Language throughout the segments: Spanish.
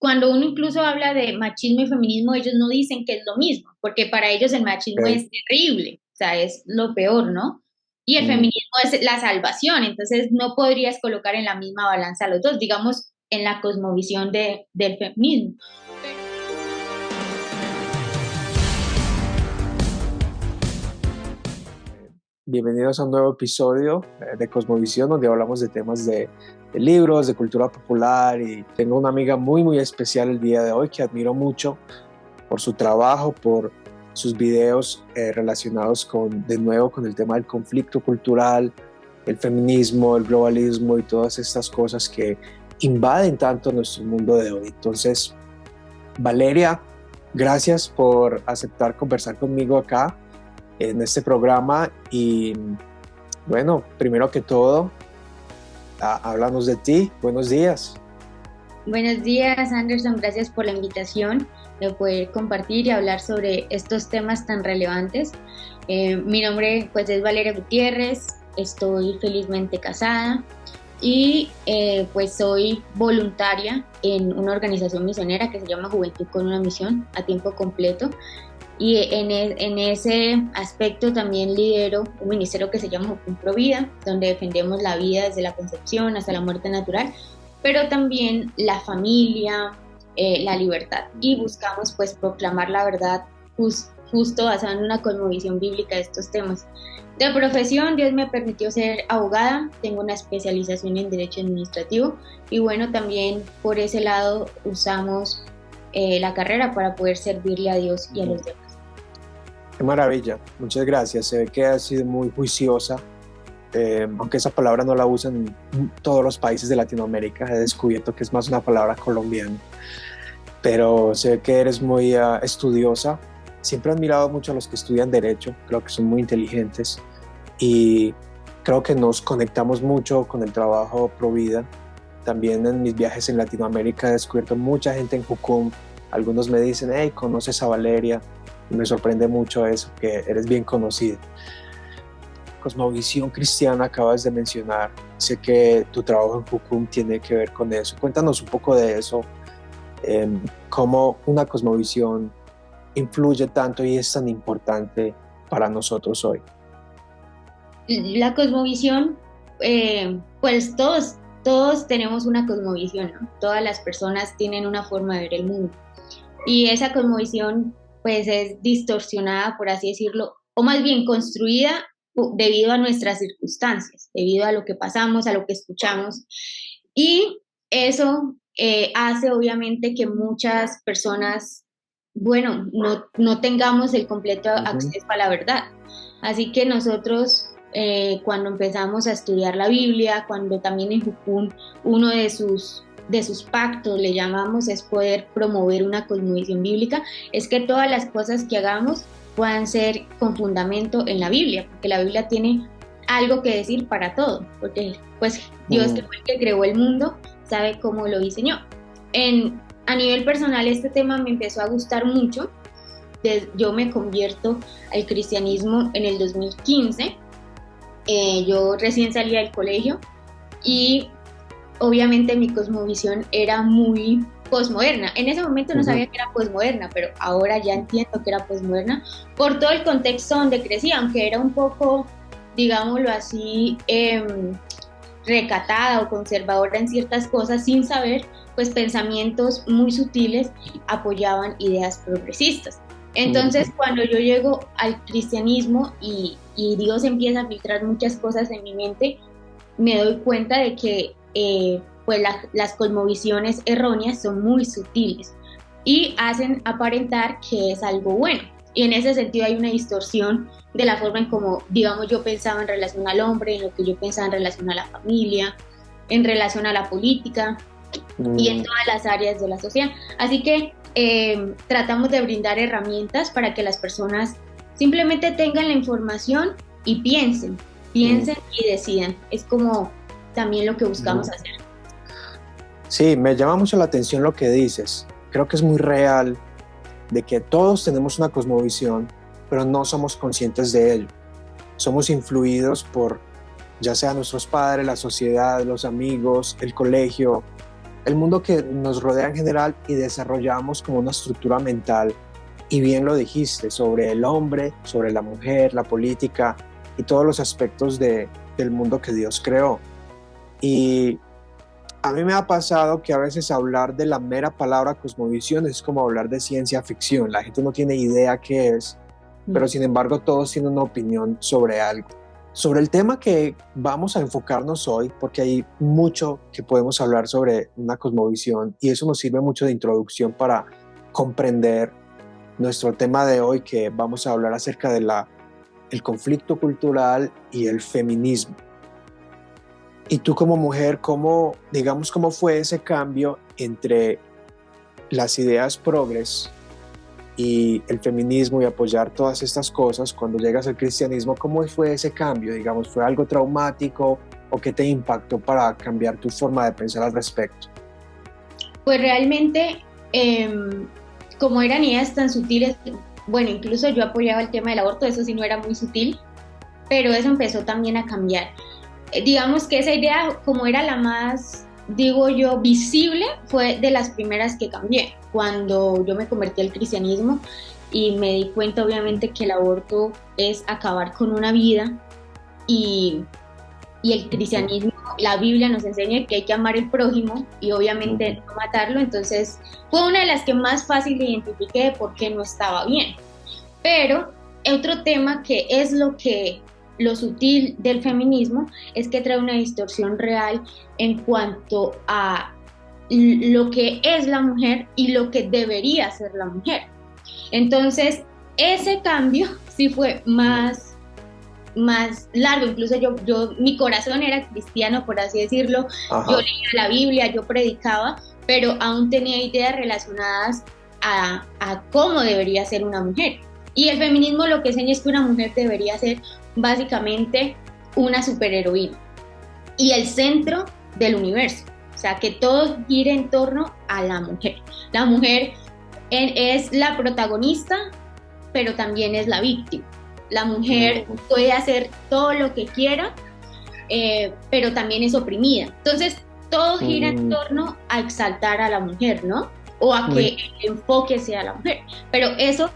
cuando uno incluso habla de machismo y feminismo, ellos no dicen que es lo mismo, porque para ellos el machismo Ok. es terrible, o sea, es lo peor, ¿no? Y el Mm, feminismo es la salvación, entonces no podrías colocar en la misma balanza los dos, digamos, en la cosmovisión del feminismo. Bienvenidos a un nuevo episodio de Cosmovisión, donde hablamos de temas de libros, de cultura popular, y tengo una amiga muy, muy especial el día de hoy que admiro mucho por su trabajo, por sus videos relacionados de nuevo, con el tema del conflicto cultural, el feminismo, el globalismo y todas estas cosas que invaden tanto nuestro mundo de hoy. Entonces, Valeria, gracias por aceptar conversar conmigo acá en este programa y bueno, primero que todo, háblanos de ti. Buenos días. Buenos días, Anderson. Gracias por la invitación de poder compartir y hablar sobre estos temas tan relevantes. Mi nombre pues es Valeria Gutiérrez, estoy felizmente casada y pues soy voluntaria en una organización misionera que se llama Juventud con una Misión a tiempo completo. Y en ese aspecto también lidero un ministerio que se llama Jucum Provida, donde defendemos la vida desde la concepción hasta la muerte natural, pero también la familia, la libertad. Y buscamos pues proclamar la verdad justo basada en una cosmovisión bíblica de estos temas. De profesión, Dios me permitió ser abogada, tengo una especialización en Derecho Administrativo y bueno, también por ese lado usamos la carrera para poder servirle a Dios y a los demás. Qué maravilla, muchas gracias. Se ve que has sido muy juiciosa, aunque esa palabra no la usan en todos los países de Latinoamérica. He descubierto que es más una palabra colombiana, pero se ve que eres muy estudiosa. Siempre he admirado mucho a los que estudian Derecho, creo que son muy inteligentes y creo que nos conectamos mucho con el trabajo pro vida. También en mis viajes en Latinoamérica he descubierto mucha gente en Jucum. Algunos me dicen, hey, ¿conoces a Valeria? Y me sorprende mucho eso, que eres bien conocida. Cosmovisión cristiana acabas de mencionar. Sé que tu trabajo en Jucum tiene que ver con eso. Cuéntanos un poco de eso, cómo una cosmovisión influye tanto y es tan importante para nosotros hoy. La cosmovisión, pues todos tenemos una cosmovisión, ¿no? Todas las personas tienen una forma de ver el mundo. Y esa cosmovisión, pues es distorsionada, por así decirlo, o más bien construida debido a nuestras circunstancias, debido a lo que pasamos, a lo que escuchamos. Y eso hace obviamente que muchas personas, bueno, no tengamos el completo Ujú. acceso a la verdad. Así que nosotros, cuando empezamos a estudiar la Biblia, cuando también en Jucún uno de sus pactos, le llamamos, es poder promover una cosmovisión bíblica, es que todas las cosas que hagamos puedan ser con fundamento en la Biblia, porque la Biblia tiene algo que decir para todo, porque pues Dios, que Mm, fue el que creó el mundo, sabe cómo lo diseñó. A nivel personal, este tema me empezó a gustar mucho. Yo me convierto al cristianismo en el 2015. Yo recién salía del colegio y obviamente mi cosmovisión era muy posmoderna. En ese momento no ujú. sabía que era posmoderna, pero ahora ya entiendo que era posmoderna por todo el contexto donde crecí, aunque era un poco, digámoslo así, recatada o conservadora en ciertas cosas sin saber, pues pensamientos muy sutiles apoyaban ideas progresistas. Entonces, Mm, cuando yo llego al cristianismo y Dios empieza a filtrar muchas cosas en mi mente, me doy cuenta de que pues las cosmovisiones erróneas son muy sutiles y hacen aparentar que es algo bueno. Y en ese sentido hay una distorsión de la forma en cómo, digamos, yo pensaba en relación al hombre, en lo que yo pensaba en relación a la familia, en relación a la política y en mm, todas las áreas de la sociedad. Así que tratamos de brindar herramientas para que las personas simplemente tengan la información y mm, piensen y decidan. Es como también lo que buscamos mm. hacer. Sí, me llama mucho la atención lo que dices. Creo que es muy real de que todos tenemos una cosmovisión, pero no somos conscientes de ello. Somos influidos por ya sea nuestros padres, la sociedad, los amigos, el colegio, el mundo que nos rodea en general y desarrollamos como una estructura mental, y bien lo dijiste, sobre el hombre, sobre la mujer, la política y todos los aspectos del mundo que Dios creó. Y a mí me ha pasado que a veces hablar de la mera palabra cosmovisión es como hablar de ciencia ficción. La gente no tiene idea qué es, pero sin embargo todos tienen una opinión sobre algo. Sobre el tema que vamos a enfocarnos hoy, porque hay mucho que podemos hablar sobre una cosmovisión y eso nos sirve mucho de introducción para comprender nuestro tema de hoy, que vamos a hablar acerca de el conflicto cultural y el feminismo. Y tú como mujer, ¿cómo fue ese cambio entre las ideas progres y el feminismo y apoyar todas estas cosas cuando llegas al cristianismo? ¿Cómo fue ese cambio? Digamos, ¿fue algo traumático o qué te impactó para cambiar tu forma de pensar al respecto? Pues realmente, como eran ideas tan sutiles, bueno, incluso yo apoyaba el tema del aborto, eso sí no era muy sutil, pero eso empezó también a cambiar. Digamos que esa idea, como era la más, digo yo, visible, fue de las primeras que cambié cuando yo me convertí al cristianismo y me di cuenta obviamente que el aborto es acabar con una vida y el cristianismo, la Biblia nos enseña que hay que amar al prójimo y obviamente no matarlo. Entonces fue una de las que más fácil identifiqué de por qué no estaba bien. Pero otro tema que es lo sutil del feminismo es que trae una distorsión real en cuanto a lo que es la mujer y lo que debería ser la mujer. Entonces, ese cambio sí fue más largo. Incluso mi corazón era cristiano, por así decirlo. Ajá. Yo leía la Biblia, yo predicaba, pero aún tenía ideas relacionadas a cómo debería ser una mujer. Y el feminismo lo que enseña es que una mujer debería ser básicamente una superheroína y el centro del universo, o sea, que todo gire en torno a la mujer. La mujer es la protagonista, pero también es la víctima. La mujer puede hacer todo lo que quiera, pero también es oprimida. Entonces, todo gira en torno a exaltar a la mujer, ¿no? O a que el enfoque sea la mujer. Pero eso,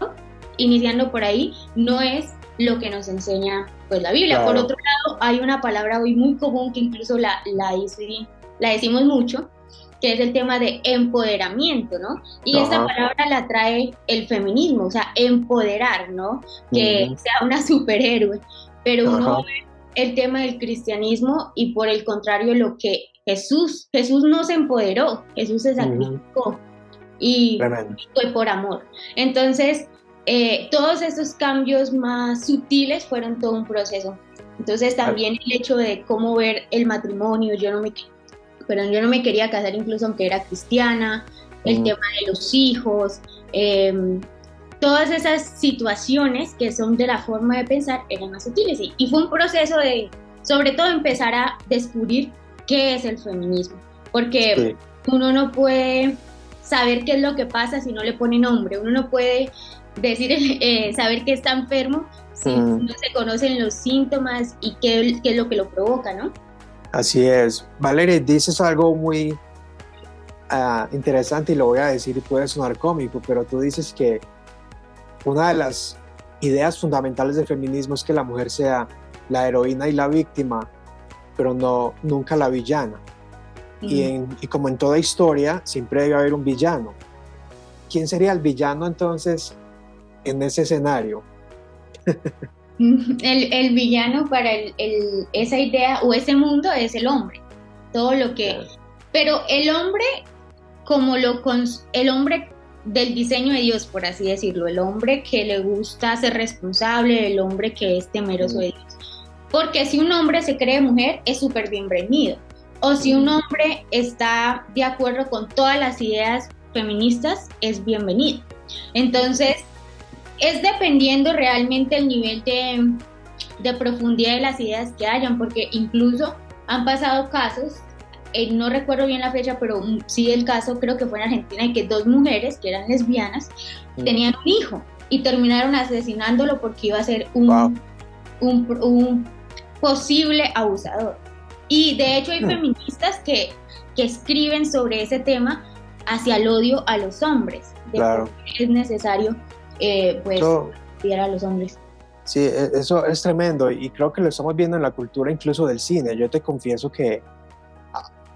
iniciando por ahí, no es lo que nos enseña pues la Biblia. Claro. Por otro lado, hay una palabra hoy muy común que incluso la decimos mucho, que es el tema de empoderamiento, ¿no? Y esta palabra la trae el feminismo, o sea, empoderar, ¿no? Que sea una superhéroe, pero uno ve el tema del cristianismo y por el contrario lo que Jesús nos empoderó, Jesús se sacrificó y fue por amor. Entonces, todos esos cambios más sutiles fueron todo un proceso. Entonces también el hecho de cómo ver el matrimonio, yo no me quería casar incluso aunque era cristiana, el tema de los hijos, todas esas situaciones que son de la forma de pensar eran más sutiles y fue un proceso de, sobre todo, empezar a descubrir qué es el feminismo, porque uno no puede saber qué es lo que pasa si no le pone nombre, uno no puede saber que está enfermo si no se conocen los síntomas y qué es lo que lo provoca, ¿no? Así es. Valeria, dices algo muy interesante y lo voy a decir y puede sonar cómico, pero tú dices que una de las ideas fundamentales del feminismo es que la mujer sea la heroína y la víctima, pero nunca la villana. Y como en toda historia, siempre debe haber un villano. ¿Quién sería el villano entonces en ese escenario? El villano para esa idea o ese mundo es el hombre. Todo lo que... Pero el hombre, el hombre del diseño de Dios, por así decirlo, el hombre que le gusta ser responsable, el hombre que es temeroso de Dios. Porque si un hombre se cree mujer, es súper bienvenido. O si un hombre está de acuerdo con todas las ideas feministas, es bienvenido. Entonces, es dependiendo realmente el nivel de profundidad de las ideas que hayan, porque incluso han pasado casos, no recuerdo bien la fecha, pero sí el caso, creo que fue en Argentina, de que 2 mujeres que eran lesbianas tenían un hijo y terminaron asesinándolo porque iba a ser un posible abusador. Y de hecho hay feministas que que escriben sobre ese tema hacia el odio a los hombres. Claro. Es necesario odiar a los hombres. Sí, eso es tremendo y creo que lo estamos viendo en la cultura incluso del cine. Yo te confieso que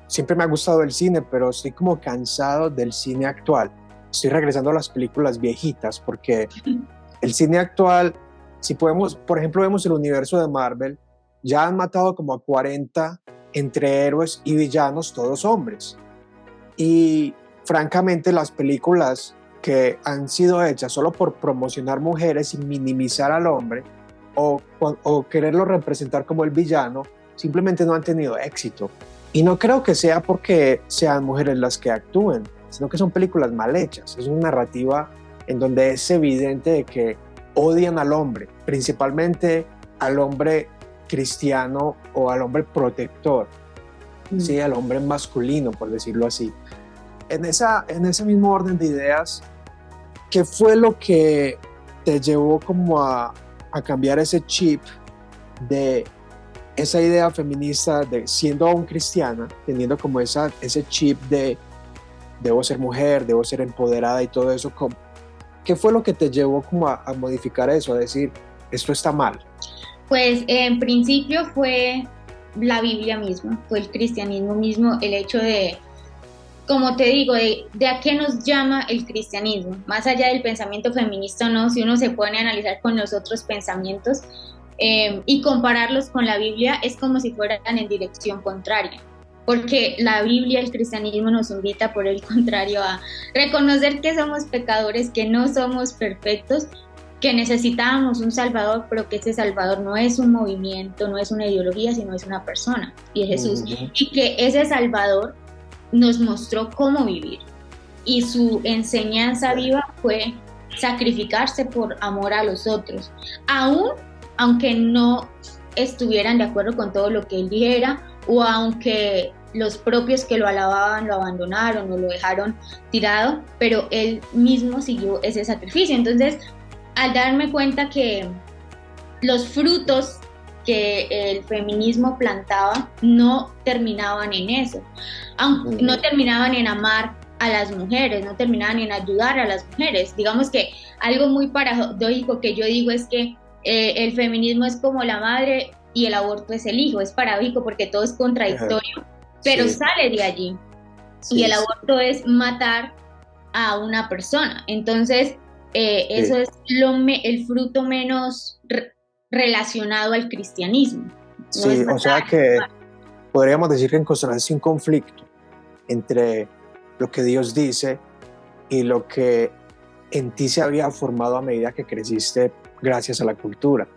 siempre me ha gustado el cine, pero estoy como cansado del cine actual. Estoy regresando a las películas viejitas porque el cine actual, si podemos, por ejemplo, vemos el universo de Marvel, ya han matado como a 40 entre héroes y villanos, todos hombres. Y francamente las películas que han sido hechas solo por promocionar mujeres y minimizar al hombre o quererlo representar como el villano, simplemente no han tenido éxito. Y no creo que sea porque sean mujeres las que actúen, sino que son películas mal hechas. Es una narrativa en donde es evidente de que odian al hombre, principalmente al hombre cristiano o al hombre protector, ¿sí? Al hombre masculino, por decirlo así. En ese mismo orden de ideas, ¿qué fue lo que te llevó como a cambiar ese chip de esa idea feminista de siendo aún cristiana, teniendo como ese chip de debo ser mujer, debo ser empoderada y todo eso? ¿Qué fue lo que te llevó como a modificar eso, a decir, esto está mal? Pues en principio fue la Biblia misma, fue el cristianismo mismo, el hecho de, como te digo, de a qué nos llama el cristianismo, más allá del pensamiento feminista o no, si uno se pone a analizar con los otros pensamientos y compararlos con la Biblia, es como si fueran en dirección contraria, porque la Biblia, el cristianismo nos invita por el contrario a reconocer que somos pecadores, que no somos perfectos, que necesitábamos un Salvador, pero que ese Salvador no es un movimiento, no es una ideología, sino es una persona, y es Jesús, y que ese Salvador nos mostró cómo vivir, y su enseñanza viva fue sacrificarse por amor a los otros, aunque no estuvieran de acuerdo con todo lo que él dijera, o aunque los propios que lo alababan lo abandonaron o lo dejaron tirado, pero él mismo siguió ese sacrificio. Entonces, al darme cuenta que los frutos que el feminismo plantaba no terminaban en eso, no terminaban en amar a las mujeres, no terminaban en ayudar a las mujeres. Digamos que algo muy paradójico que yo digo es que el feminismo es como la madre y el aborto es el hijo. Es paradójico porque todo es contradictorio, pero sale de allí. Y el aborto es matar a una persona. Entonces, eso es el fruto menos relacionado al cristianismo. Sí, o sea que podríamos decir que encontrarse un conflicto entre lo que Dios dice y lo que en ti se había formado a medida que creciste gracias a la cultura,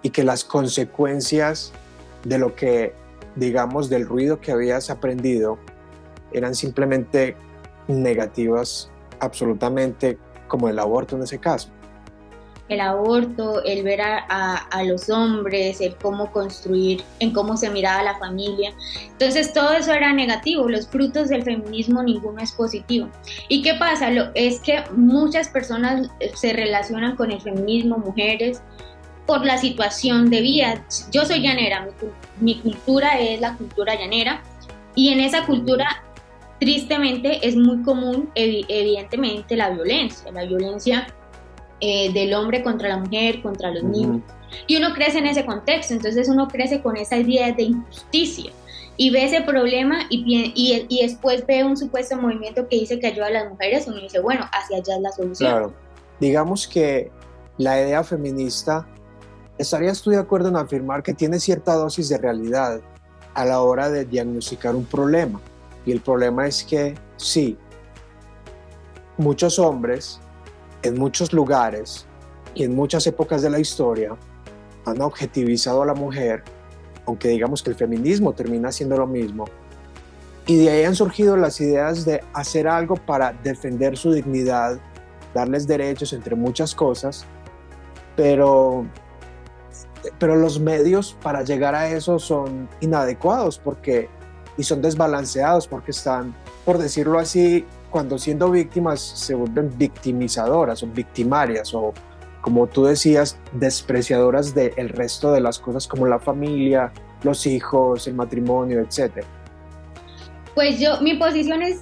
y que las consecuencias de lo que, digamos, del ruido que habías aprendido eran simplemente negativas, absolutamente, como el aborto en ese caso. El aborto, el ver a los hombres, el cómo construir, en cómo se miraba la familia. Entonces todo eso era negativo, los frutos del feminismo ninguno es positivo. ¿Y qué pasa? Es que muchas personas se relacionan con el feminismo, mujeres, por la situación de vida. Yo soy llanera, mi cultura es la cultura llanera, y en esa cultura tristemente es muy común, evidentemente, la violencia del hombre contra la mujer, contra los niños. Y uno crece en ese contexto, entonces uno crece con esa idea de injusticia y ve ese problema y después ve un supuesto movimiento que dice que ayuda a las mujeres, uno dice, bueno, hacia allá es la solución. Claro, digamos que la idea feminista, ¿estarías tú de acuerdo en afirmar que tiene cierta dosis de realidad a la hora de diagnosticar un problema? Y el problema es que sí, muchos hombres en muchos lugares y en muchas épocas de la historia han objetivizado a la mujer, aunque digamos que el feminismo termina siendo lo mismo, y de ahí han surgido las ideas de hacer algo para defender su dignidad, darles derechos, entre muchas cosas, pero los medios para llegar a eso son inadecuados y son desbalanceados porque están, por decirlo así, cuando siendo víctimas se vuelven victimizadoras o victimarias o, como tú decías, despreciadoras del resto de las cosas como la familia, los hijos, el matrimonio, etc. Pues mi posición es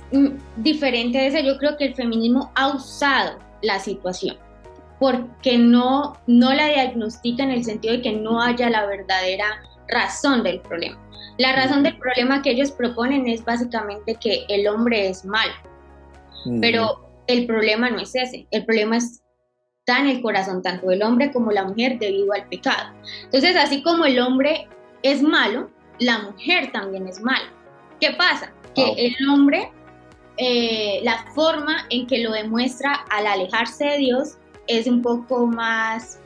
diferente de esa. Yo creo que el feminismo ha usado la situación porque no la diagnostica en el sentido de que no haya la verdadera razón del problema. La razón del problema que ellos proponen es básicamente que el hombre es malo, pero el problema no es ese, el problema está en el corazón tanto del hombre como la mujer debido al pecado. Entonces, así como el hombre es malo, la mujer también es mala. ¿Qué pasa? Que el hombre, la forma en que lo demuestra al alejarse de Dios es un poco más,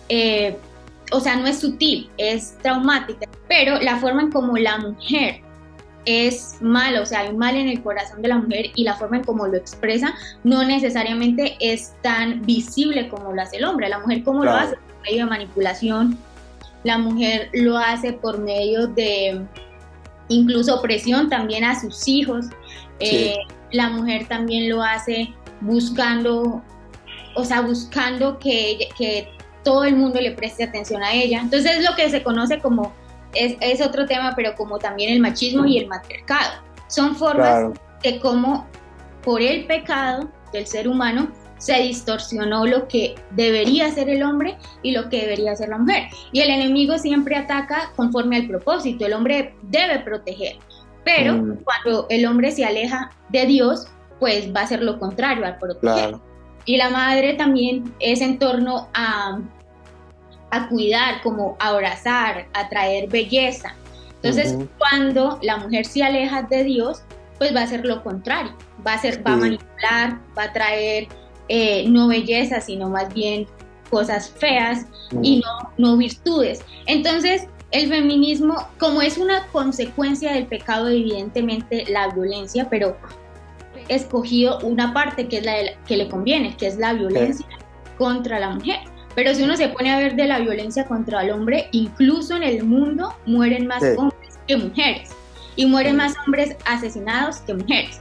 no es sutil, es traumática, pero la forma en como la mujer es mala, o sea, hay mal en el corazón de la mujer y la forma en cómo lo expresa no necesariamente es tan visible como lo hace el hombre. La mujer ¿cómo lo hace? Por medio de manipulación, la mujer lo hace por medio de incluso opresión también a sus hijos, la mujer también lo hace buscando que todo el mundo le preste atención a ella. Entonces es lo que se conoce como, es otro tema, pero como también el machismo y el matriarcado. Son formas de cómo por el pecado del ser humano se distorsionó lo que debería ser el hombre y lo que debería ser la mujer. Y el enemigo siempre ataca conforme al propósito. El hombre debe proteger, pero cuando el hombre se aleja de Dios, pues va a ser lo contrario, al proteger. Y la madre también es en torno a cuidar, como a abrazar, a traer belleza. Entonces, cuando la mujer se aleja de Dios, pues va a ser lo contrario. Va a manipular, va a traer no belleza, sino más bien cosas feas y no virtudes. Entonces, el feminismo, como es una consecuencia del pecado, evidentemente la violencia, pero escogido una parte que es la que le conviene, que es la violencia contra la mujer. Pero si uno se pone a ver de la violencia contra el hombre, incluso en el mundo mueren más hombres que mujeres, y mueren más hombres asesinados que mujeres.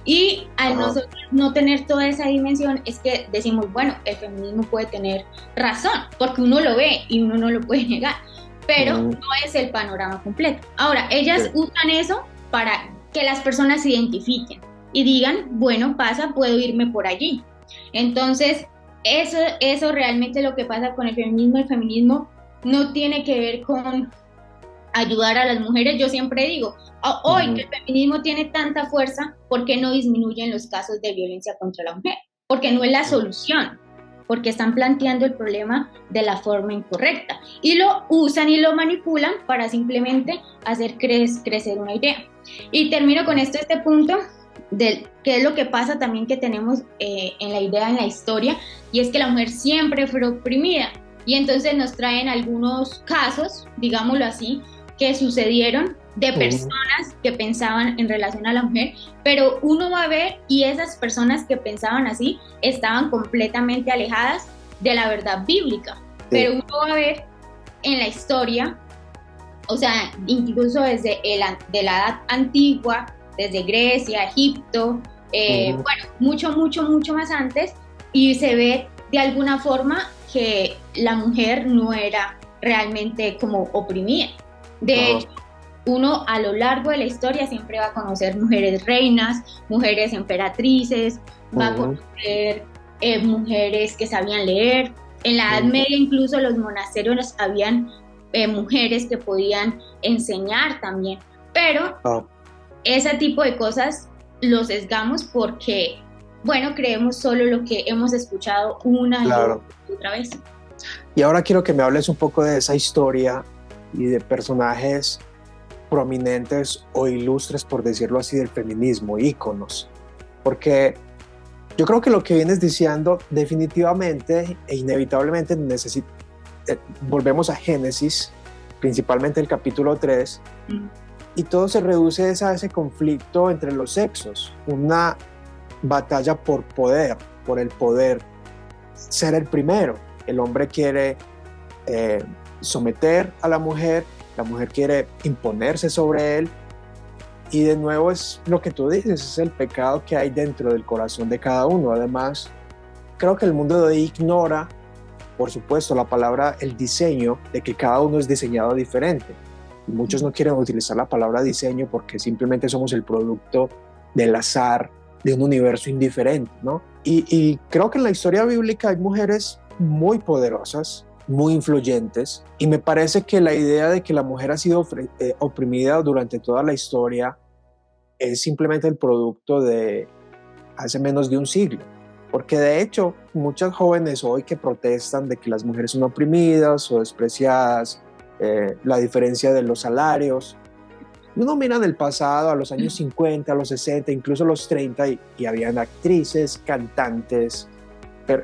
Y al nosotros no tener toda esa dimensión, es que decimos, bueno, el feminismo puede tener razón, porque uno lo ve y uno no lo puede negar, pero no es el panorama completo. Ahora, ellas usan eso para que las personas se identifiquen y digan, bueno, puedo irme por allí. Entonces, eso realmente es lo que pasa con el feminismo. El feminismo no tiene que ver con ayudar a las mujeres. Yo siempre digo, hoy que el feminismo tiene tanta fuerza, ¿por qué no disminuyen los casos de violencia contra la mujer? Porque no es la solución, porque están planteando el problema de la forma incorrecta y lo usan y lo manipulan para simplemente hacer crecer una idea. Y termino con este punto de qué es lo que pasa también que tenemos en la idea, en la historia, y es que la mujer siempre fue oprimida, y entonces nos traen algunos casos, digámoslo así, que sucedieron de personas que pensaban en relación a la mujer, pero uno va a ver y esas personas que pensaban así estaban completamente alejadas de la verdad bíblica, pero uno va a ver en la historia, o sea, incluso desde de la edad antigua, desde Grecia, Egipto, mucho más antes, y se ve de alguna forma que la mujer no era realmente como oprimida. De hecho, uno a lo largo de la historia siempre va a conocer mujeres reinas, mujeres emperatrices, va a conocer mujeres que sabían leer. En la Edad Media incluso los monasterios habían mujeres que podían enseñar también, pero ese tipo de cosas los sesgamos porque, creemos solo lo que hemos escuchado una y otra vez. Y ahora quiero que me hables un poco de esa historia y de personajes prominentes o ilustres, por decirlo así, del feminismo, íconos, porque yo creo que lo que vienes diciendo definitivamente e inevitablemente volvemos a Génesis, principalmente el capítulo 3, y todo se reduce a ese conflicto entre los sexos, una batalla por el poder, ser el primero. El hombre quiere someter a la mujer quiere imponerse sobre él, y de nuevo es lo que tú dices, es el pecado que hay dentro del corazón de cada uno. Además, creo que el mundo de hoy ignora, por supuesto, el diseño de que cada uno es diseñado diferente, Muchos no quieren utilizar la palabra diseño porque simplemente somos el producto del azar, de un universo indiferente, ¿no? Y creo que en la historia bíblica hay mujeres muy poderosas, muy influyentes, y me parece que la idea de que la mujer ha sido oprimida durante toda la historia es simplemente el producto de hace menos de un siglo. Porque de hecho, muchas jóvenes hoy que protestan de que las mujeres son oprimidas o despreciadas, la diferencia de los salarios, uno mira en el pasado, a los años 50, a los 60, incluso los 30, y habían actrices, cantantes,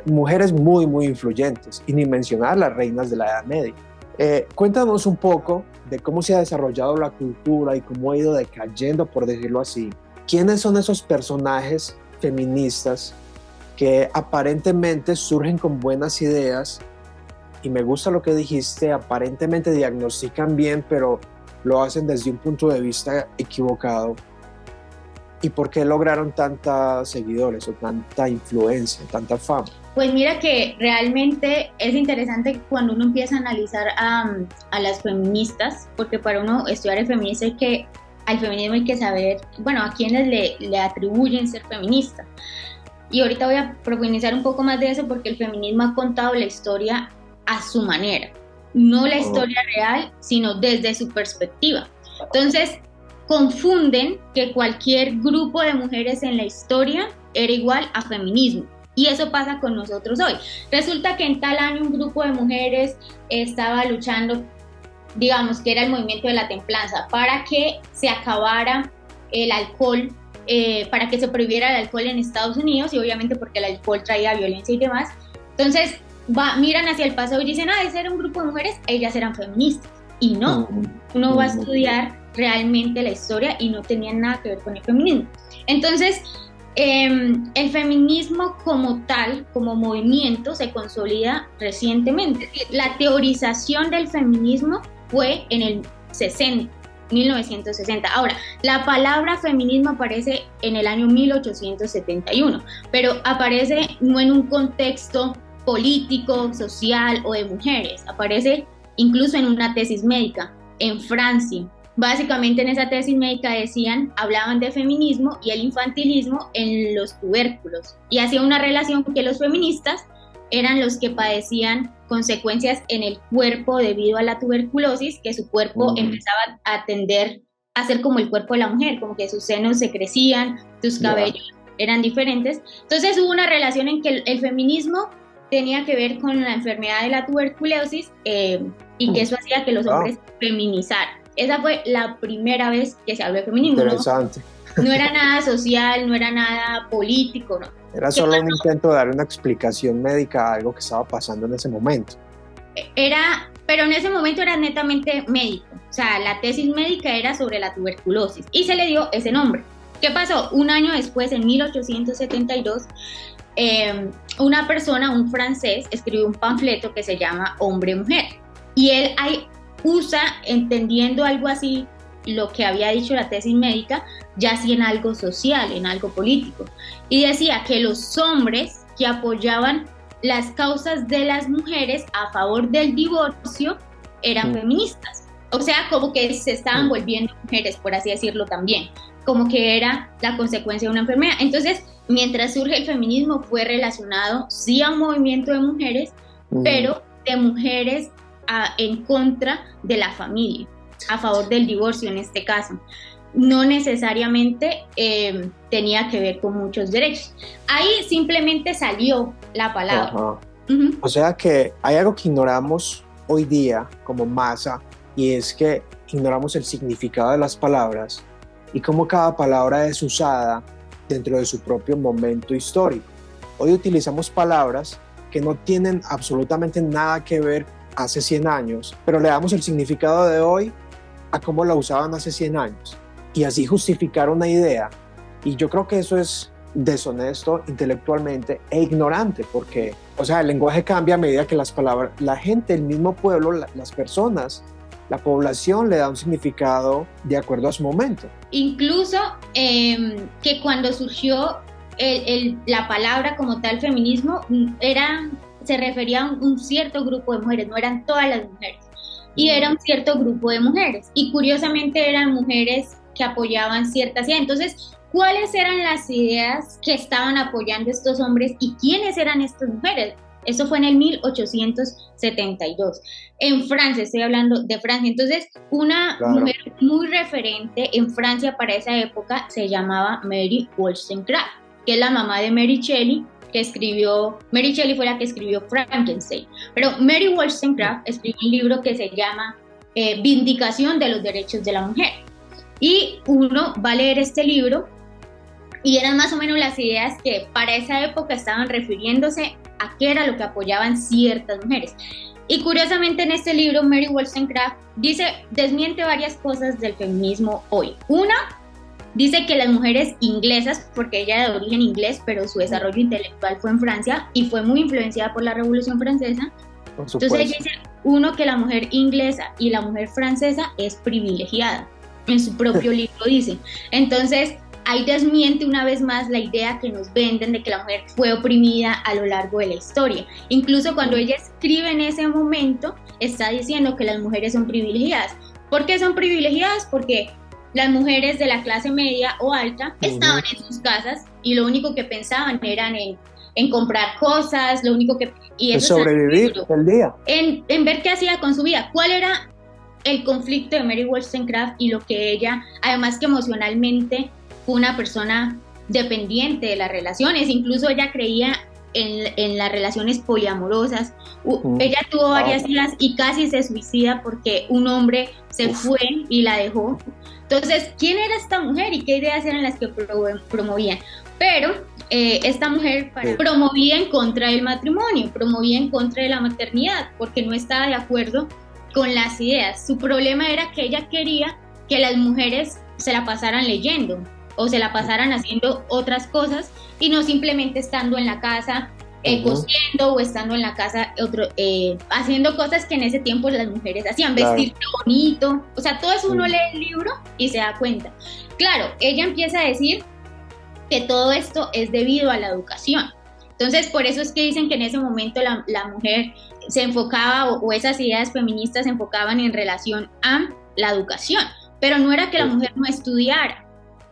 mujeres muy, muy influyentes, y ni mencionar las reinas de la Edad Media. Cuéntanos un poco de cómo se ha desarrollado la cultura y cómo ha ido decayendo, por decirlo así. ¿Quiénes son esos personajes feministas que aparentemente surgen con buenas ideas? Y me gusta lo que dijiste, aparentemente diagnostican bien, pero lo hacen desde un punto de vista equivocado. ¿Y por qué lograron tantos seguidores o tanta influencia, tanta fama? Pues mira que realmente es interesante cuando uno empieza a analizar a las feministas, porque para uno estudiar el feminismo al feminismo hay que saber, bueno, a quiénes le atribuyen ser feminista. Y ahorita voy a profundizar un poco más de eso porque el feminismo ha contado la historia a su manera, no la historia real, sino desde su perspectiva. Entonces, confunden que cualquier grupo de mujeres en la historia era igual a feminismo. Y eso pasa con nosotros hoy. Resulta que en tal año un grupo de mujeres estaba luchando, digamos que era el movimiento de la templanza, para que se acabara el alcohol, para que se prohibiera el alcohol en Estados Unidos, y obviamente porque el alcohol traía violencia y demás. Entonces miran hacia el pasado y dicen, ese era un grupo de mujeres, ellas eran feministas. Y no, uno va a estudiar realmente la historia y no tenían nada que ver con el feminismo. Entonces, el feminismo como tal, como movimiento, se consolida recientemente. La teorización del feminismo fue en el 1960. Ahora, la palabra feminismo aparece en el año 1871, pero aparece no en un contexto político, social o de mujeres, aparece incluso en una tesis médica en Francia. Básicamente en esa tesis médica hablaban de feminismo y el infantilismo en los tubérculos, y hacía una relación que los feministas eran los que padecían consecuencias en el cuerpo debido a la tuberculosis, que su cuerpo empezaba a tender a ser como el cuerpo de la mujer, como que sus senos se crecían, sus cabellos eran diferentes. Entonces hubo una relación en que el feminismo tenía que ver con la enfermedad de la tuberculosis, y que eso hacía que los hombres feminizaran. Esa fue la primera vez que se habló de feminismo. Interesante. No era nada social, no era nada político, no. Era solo un intento de dar una explicación médica a algo que estaba pasando en ese momento. Pero en ese momento era netamente médico. O sea, la tesis médica era sobre la tuberculosis y se le dio ese nombre. ¿Qué pasó? Un año después, en 1872, una persona, un francés, escribió un panfleto que se llama Hombre-Mujer. Y él usa, entendiendo algo así, lo que había dicho la tesis médica, ya así en algo social, en algo político. Y decía que los hombres que apoyaban las causas de las mujeres a favor del divorcio eran feministas. O sea, como que se estaban volviendo mujeres, por así decirlo también. Como que era la consecuencia de una enfermedad. Entonces, mientras surge el feminismo, fue relacionado sí a un movimiento de mujeres, pero de mujeres en contra de la familia, a favor del divorcio en este caso. No necesariamente tenía que ver con muchos derechos. Ahí simplemente salió la palabra. O sea que hay algo que ignoramos hoy día como masa, y es que ignoramos el significado de las palabras y cómo cada palabra es usada dentro de su propio momento histórico. Hoy utilizamos palabras que no tienen absolutamente nada que ver hace 100 años, pero le damos el significado de hoy a cómo la usaban hace 100 años, y así justificar una idea. Y yo creo que eso es deshonesto intelectualmente e ignorante, porque, o sea, el lenguaje cambia a medida que las palabras, la gente, el mismo pueblo, las personas, la población le da un significado de acuerdo a su momento. Incluso que cuando surgió la palabra como tal feminismo, se refería a un cierto grupo de mujeres, no eran todas las mujeres. y era un cierto grupo de mujeres, y curiosamente eran mujeres que apoyaban ciertas ideas. Entonces, ¿cuáles eran las ideas que estaban apoyando estos hombres y quiénes eran estas mujeres? Eso fue en el 1872. En Francia, estoy hablando de Francia. Entonces, una mujer muy referente en Francia para esa época se llamaba Mary Wollstonecraft, que es la mamá de Mary Shelley, Mary Shelley fue la que escribió Frankenstein. Pero Mary Wollstonecraft escribió un libro que se llama Vindicación de los Derechos de la Mujer. Y uno va a leer este libro y eran más o menos las ideas que para esa época estaban refiriéndose a qué era lo que apoyaban ciertas mujeres. Y curiosamente en este libro Mary Wollstonecraft desmiente varias cosas del feminismo hoy. Una, dice que las mujeres inglesas, porque ella es de origen inglés, pero su desarrollo intelectual fue en Francia y fue muy influenciada por la Revolución Francesa. Entonces ella dice, uno, que la mujer inglesa y la mujer francesa es privilegiada. En su propio libro dice. Entonces, ahí desmiente una vez más la idea que nos venden de que la mujer fue oprimida a lo largo de la historia. Incluso cuando ella escribe en ese momento, está diciendo que las mujeres son privilegiadas. ¿Por qué son privilegiadas? Porque las mujeres de la clase media o alta estaban en sus casas y lo único que pensaban eran en comprar cosas, lo único que... Y eso sobrevivir el día. En ver qué hacía con su vida. ¿Cuál era el conflicto de Mary Wollstonecraft y lo que ella, además que emocionalmente, fue una persona dependiente de las relaciones? Incluso ella creía en las relaciones poliamorosas. Ella tuvo varias hijas y casi se suicida porque un hombre se fue y la dejó. Entonces, ¿quién era esta mujer y qué ideas eran las que promovían? Pero esta mujer promovía en contra del matrimonio, promovía en contra de la maternidad, porque no estaba de acuerdo con las ideas. Su problema era que ella quería que las mujeres se la pasaran leyendo o se la pasaran haciendo otras cosas y no simplemente estando en la casa cosiendo o estando en la casa haciendo cosas que en ese tiempo las mujeres hacían, vestirse bonito, o sea, todo eso uno lee el libro y se da cuenta. Claro, ella empieza a decir que todo esto es debido a la educación. Entonces, por eso es que dicen que en ese momento la mujer se enfocaba o esas ideas feministas se enfocaban en relación a la educación, pero no era que la mujer no estudiara,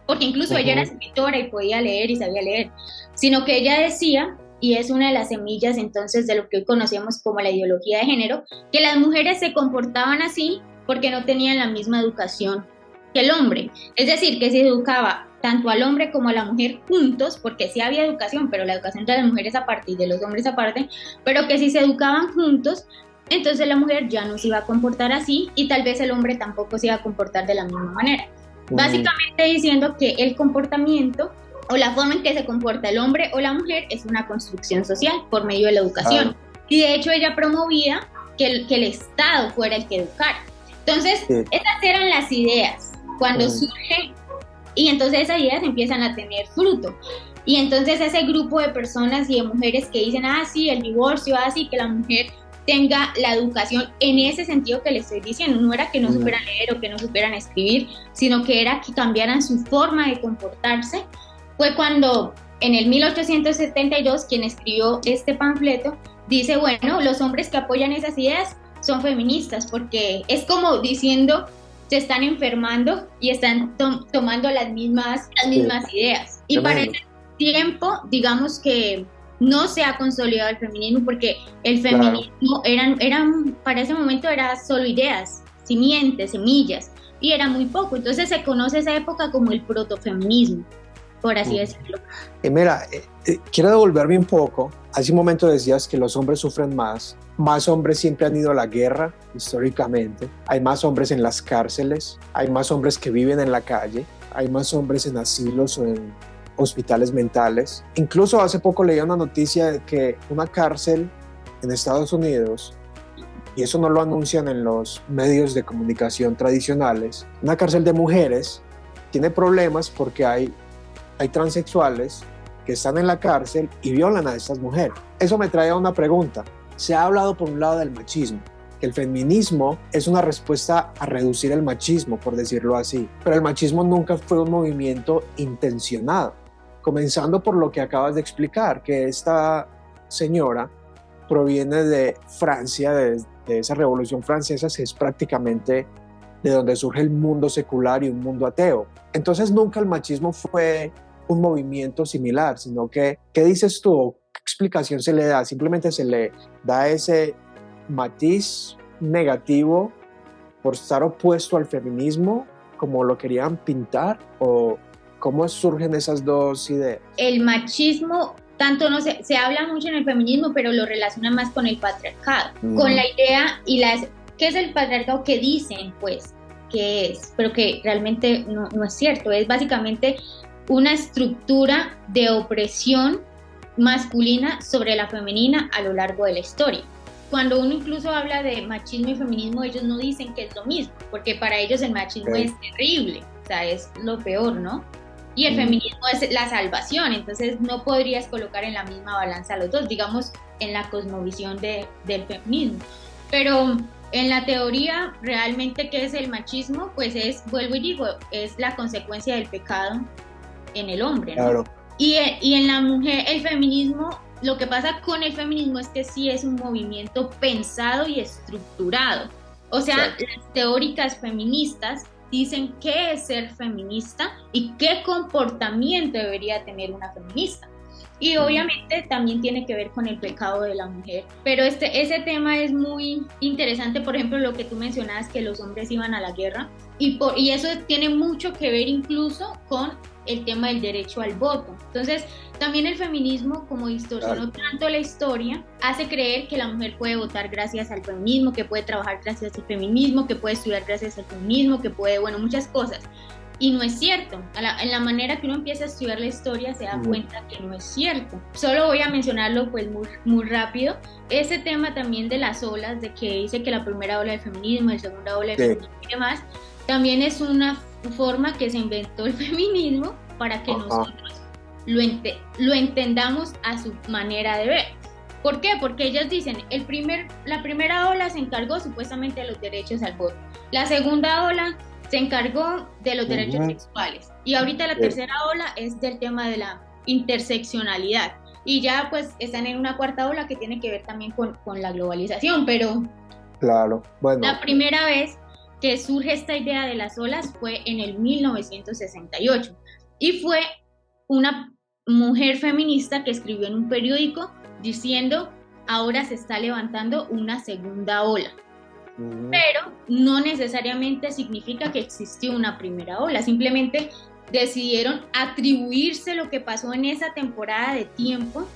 porque incluso ella era escritora y podía leer y sabía leer, sino que ella decía, y es una de las semillas entonces de lo que hoy conocemos como la ideología de género, que las mujeres se comportaban así porque no tenían la misma educación que el hombre. Es decir, que se educaba tanto al hombre como a la mujer juntos, porque sí había educación, pero la educación de las mujeres aparte y de los hombres aparte, pero que si se educaban juntos, entonces la mujer ya no se iba a comportar así y tal vez el hombre tampoco se iba a comportar de la misma manera. Básicamente diciendo que el comportamiento o la forma en que se comporta el hombre o la mujer es una construcción social por medio de la educación. Y de hecho ella promovía que el Estado fuera el que educara. Entonces, esas eran las ideas cuando surgen, y entonces esas ideas empiezan a tener fruto. Y entonces ese grupo de personas y de mujeres que dicen, sí, el divorcio, sí, que la mujer tenga la educación en ese sentido que le estoy diciendo, no era que no supieran leer o que no supieran escribir, sino que era que cambiaran su forma de comportarse. Fue cuando en el 1872 quien escribió este panfleto dice, bueno, los hombres que apoyan esas ideas son feministas, porque es como diciendo, se están enfermando y están tomando las mismas ideas. Y para ese tiempo, digamos que no se ha consolidado el feminismo, porque el feminismo eran para ese momento era solo ideas, simientes, semillas, y era muy poco. Entonces se conoce esa época como el protofeminismo, por así decirlo. Mira, quiero devolverme un poco. Hace un momento decías que los hombres sufren más hombres siempre han ido a la guerra históricamente, hay más hombres en las cárceles, hay más hombres que viven en la calle, hay más hombres en asilos o en hospitales mentales. Incluso hace poco leí una noticia de que una cárcel en Estados Unidos, y eso no lo anuncian en los medios de comunicación tradicionales, una cárcel de mujeres tiene problemas porque hay transexuales que están en la cárcel y violan a estas mujeres. Eso me trae a una pregunta. Se ha hablado por un lado del machismo, que el feminismo es una respuesta a reducir el machismo, por decirlo así, pero el machismo nunca fue un movimiento intencionado, comenzando por lo que acabas de explicar, que esta señora proviene de Francia, de esa revolución francesa, es prácticamente de donde surge el mundo secular y un mundo ateo. Entonces nunca el machismo fue un movimiento similar, sino que, ¿qué dices tú? ¿Qué explicación se le da? Simplemente se le da ese matiz negativo por estar opuesto al feminismo, como lo querían pintar, o cómo surgen esas dos ideas. El machismo, tanto no se habla mucho en el feminismo, pero lo relaciona más con el patriarcado, con la idea y ¿qué es el patriarcado? Que dicen, pues, que es, pero que realmente no es cierto. Es básicamente una estructura de opresión masculina sobre la femenina a lo largo de la historia. Cuando uno incluso habla de machismo y feminismo, ellos no dicen que es lo mismo, porque para ellos el machismo es terrible, o sea, es lo peor, ¿no? Y el feminismo es la salvación, entonces no podrías colocar en la misma balanza los dos, digamos, en la cosmovisión del feminismo. Pero en la teoría, realmente, ¿qué es el machismo? Pues vuelvo y digo, es la consecuencia del pecado en el hombre, ¿no? Claro. Y en la mujer, el feminismo, lo que pasa con el feminismo es que sí es un movimiento pensado y estructurado. O sea, las teóricas feministas dicen qué es ser feminista y qué comportamiento debería tener una feminista. Y obviamente también tiene que ver con el pecado de la mujer. Pero ese tema es muy interesante, por ejemplo, lo que tú mencionabas, que los hombres iban a la guerra. Y eso tiene mucho que ver incluso con el tema del derecho al voto. Entonces, también el feminismo, como distorsionó tanto la historia, hace creer que la mujer puede votar gracias al feminismo, que puede trabajar gracias al feminismo, que puede estudiar gracias al feminismo, que puede, bueno, muchas cosas. Y no es cierto. En la manera que uno empieza a estudiar la historia se da cuenta que no es cierto. Solo voy a mencionarlo pues muy rápido. Ese tema también de las olas, de que dice que la primera ola del feminismo, la segunda ola del feminismo y demás, también es una forma que se inventó el feminismo para que nosotros lo entendamos a su manera de ver. ¿Por qué? Porque ellas dicen, la primera ola se encargó supuestamente de los derechos al voto. La segunda ola se encargó de los derechos sexuales. Y ahorita la tercera ola es del tema de la interseccionalidad. Y ya pues están en una cuarta ola que tiene que ver también con la globalización. Pero la primera vez que surge esta idea de las olas fue en el 1968. Y fue una mujer feminista que escribió en un periódico diciendo, ahora se está levantando una segunda ola. Pero no necesariamente significa que existió una primera ola, simplemente decidieron atribuirse lo que pasó en esa temporada de tiempo,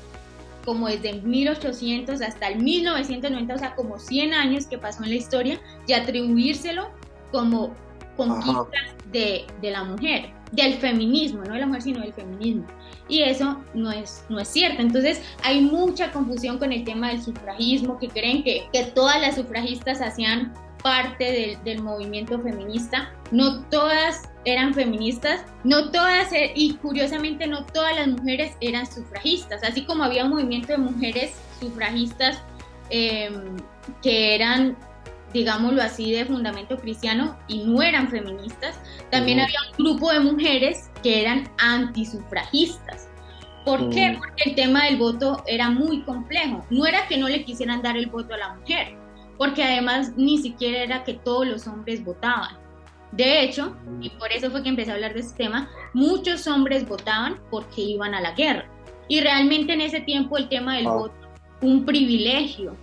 como desde 1800 hasta el 1990, o sea, como 100 años que pasó en la historia, y atribuírselo como conquistas de la mujer, del feminismo, no de la mujer, sino del feminismo. Y eso no es cierto. Entonces hay mucha confusión con el tema del sufragismo, que creen que todas las sufragistas hacían parte del movimiento feminista. No todas eran feministas, no todas, y curiosamente no todas las mujeres eran sufragistas, así como había un movimiento de mujeres sufragistas que eran, digámoslo así, de fundamento cristiano y no eran feministas. También había un grupo de mujeres que eran antisufragistas. ¿Por qué? Porque el tema del voto era muy complejo. No era que no le quisieran dar el voto a la mujer, porque además ni siquiera era que todos los hombres votaban. De hecho, y por eso fue que empecé a hablar de este tema, muchos hombres votaban porque iban a la guerra. Y realmente en ese tiempo el tema del voto, un privilegio,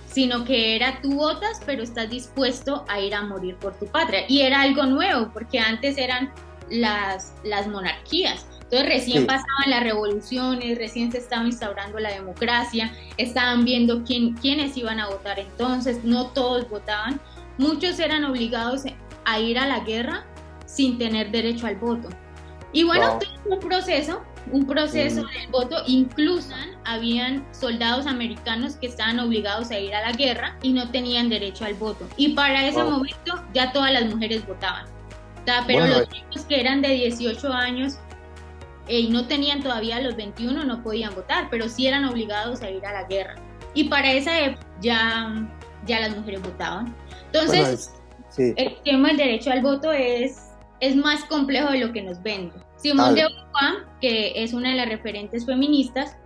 sino que era tú votas, pero estás dispuesto a ir a morir por tu patria. Y era algo nuevo, porque antes eran las monarquías. Entonces recién pasaban las revoluciones, recién se estaba instaurando la democracia, estaban viendo quiénes iban a votar entonces, no todos votaban. Muchos eran obligados a ir a la guerra sin tener derecho al voto. Y bueno, un proceso del voto. Incluso habían soldados americanos que estaban obligados a ir a la guerra y no tenían derecho al voto. Y para ese momento ya todas las mujeres votaban. Pero los chicos que eran de 18 años y no tenían todavía los 21 no podían votar, pero sí eran obligados a ir a la guerra. Y para esa época ya las mujeres votaban. Entonces, el tema del derecho al voto es más complejo de lo que nos vende. Simone de Beauvoir, que es una de las referentes feministas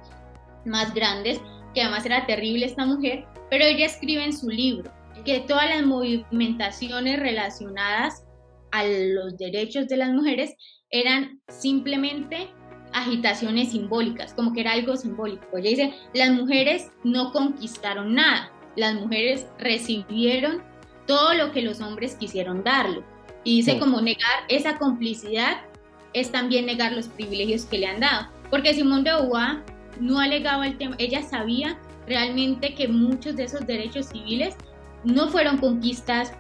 más grandes, que además era terrible esta mujer, pero ella escribe en su libro que todas las movimentaciones relacionadas a los derechos de las mujeres eran simplemente agitaciones simbólicas, como que era algo simbólico. Ella dice, las mujeres no conquistaron nada, las mujeres recibieron todo lo que los hombres quisieron darlo. Y dice como negar esa complicidad es también negar los privilegios que le han dado. Porque Simone de Beauvoir no alegaba el tema, ella sabía realmente que muchos de esos derechos civiles no fueron conquistas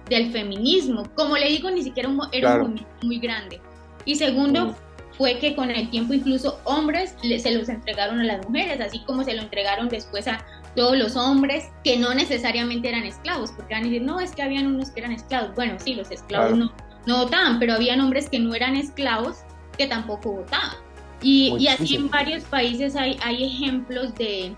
del feminismo. Como le digo, ni siquiera era un movimiento muy grande. Y segundo, fue que con el tiempo incluso hombres se los entregaron a las mujeres, así como se lo entregaron después a todos los hombres que no necesariamente eran esclavos, porque van a decir, no, es que habían unos que eran esclavos. Bueno, sí, los esclavos no votaban, pero habían hombres que no eran esclavos que tampoco votaban. Y así en varios países hay ejemplos de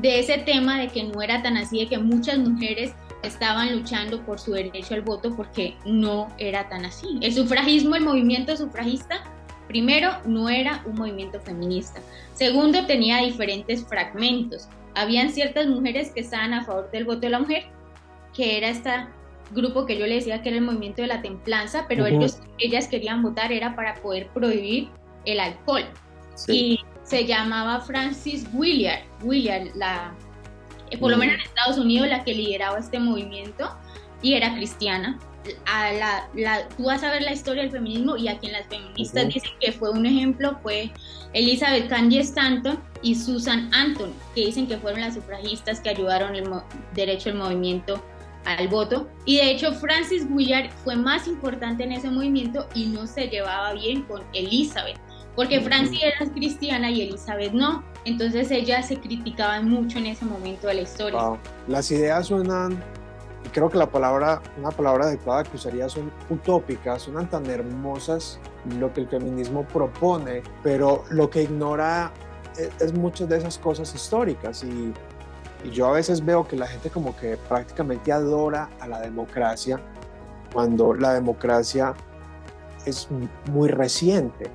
ese tema, de que no era tan así, de que muchas mujeres estaban luchando por su derecho al voto, porque no era tan así. El sufragismo, el movimiento sufragista, primero, no era un movimiento feminista. Segundo, tenía diferentes fragmentos. Habían ciertas mujeres que estaban a favor del voto de la mujer, que era este grupo que yo le decía que era el movimiento de la templanza, pero ellas querían votar era para poder prohibir el alcohol. Y se llamaba Frances Willard, por lo menos en Estados Unidos, la que lideraba este movimiento, y era cristiana. Tú vas a ver la historia del feminismo, y a quien las feministas dicen que fue un ejemplo fue Elizabeth Cady Stanton y Susan Anthony, que dicen que fueron las sufragistas que ayudaron el derecho al movimiento al voto. Y de hecho Frances Willard fue más importante en ese movimiento y no se llevaba bien con Elizabeth, porque Frances era cristiana y Elizabeth no. Entonces ellas se criticaban mucho en ese momento de la historia. Wow. Las ideas suenan, y creo que una palabra adecuada que usaría, son utópicas, suenan tan hermosas lo que el feminismo propone, pero lo que ignora es muchas de esas cosas históricas. Y yo a veces veo que la gente como que prácticamente adora a la democracia, cuando la democracia es muy reciente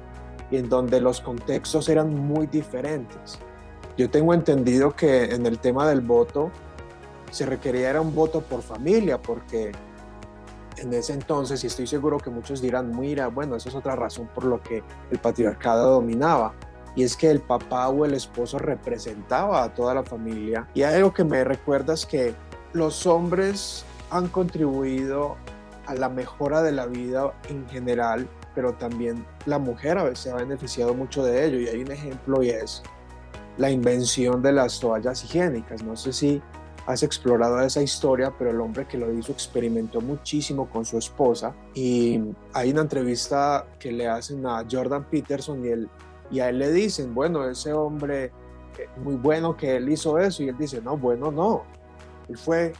y en donde los contextos eran muy diferentes. Yo tengo entendido que en el tema del voto se requería era un voto por familia, porque en ese entonces, y estoy seguro que muchos dirán, mira, bueno, esa es otra razón por lo que el patriarcado dominaba, y es que el papá o el esposo representaba a toda la familia. Y algo que me recuerda es que los hombres han contribuido a la mejora de la vida en general, pero también la mujer a veces se ha beneficiado mucho de ello, y hay un ejemplo, y es la invención de las toallas higiénicas. No sé si has explorado esa historia, pero el hombre que lo hizo experimentó muchísimo con su esposa, y hay una entrevista que le hacen a Jordan Peterson y a él le dicen, bueno, ese hombre, muy bueno que él hizo eso, y él dice, no, bueno, no, él fue